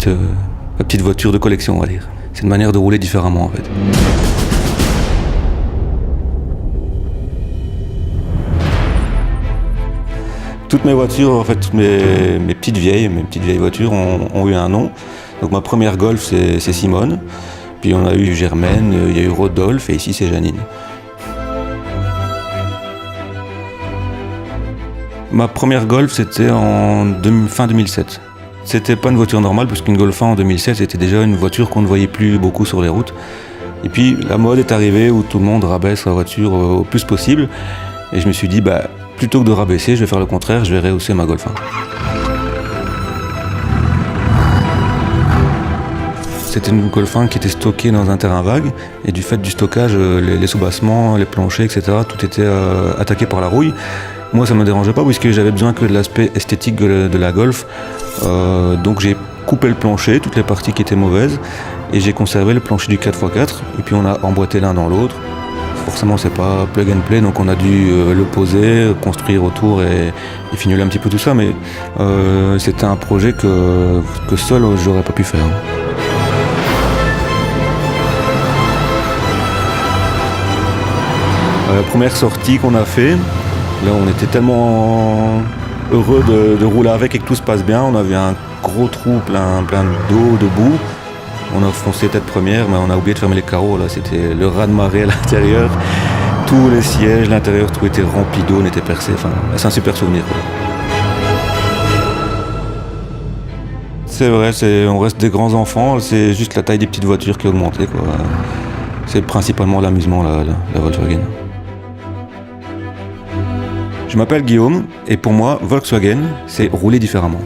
ma petite voiture de collection, on va dire. C'est une manière de rouler différemment en fait. Toutes mes voitures, en fait, toutes mes petites vieilles voitures ont eu un nom. Donc ma première Golf, c'est Simone. Puis on a eu Germaine, il y a eu Rodolphe et ici c'est Janine. Ma première Golf, c'était fin 2007. C'était pas une voiture normale parce qu'une Golf 1 en 2007, c'était déjà une voiture qu'on ne voyait plus beaucoup sur les routes. Et puis la mode est arrivée où tout le monde rabaisse la voiture au plus possible. Et je me suis dit, plutôt que de rabaisser, je vais faire le contraire, je vais rehausser ma Golf 1. C'était une Golf 1 qui était stockée dans un terrain vague et du fait du stockage, les soubassements, les planchers, etc., tout était attaqué par la rouille. Moi, ça ne me dérangeait pas puisque j'avais besoin que de l'aspect esthétique de la Golf. Donc j'ai coupé le plancher, toutes les parties qui étaient mauvaises, et j'ai conservé le plancher du 4x4 et puis on a emboîté l'un dans l'autre. Forcément, c'est pas plug and play, donc on a dû le poser, construire autour et fignoler un petit peu tout ça, mais c'était un projet que seul j'aurais pas pu faire. La première sortie qu'on a fait, là on était tellement heureux de rouler avec et que tout se passe bien, on avait un gros trou plein d'eau, de boue. On a foncé tête première, mais on a oublié de fermer les carreaux. Là, c'était le raz-de-marée à l'intérieur. Tous les sièges, l'intérieur, tout était rempli d'eau, on était percé. Enfin, c'est un super souvenir. C'est vrai, on reste des grands enfants. C'est juste la taille des petites voitures qui a augmenté, quoi. C'est principalement l'amusement, la Volkswagen. Je m'appelle Guillaume et pour moi, Volkswagen, c'est rouler différemment.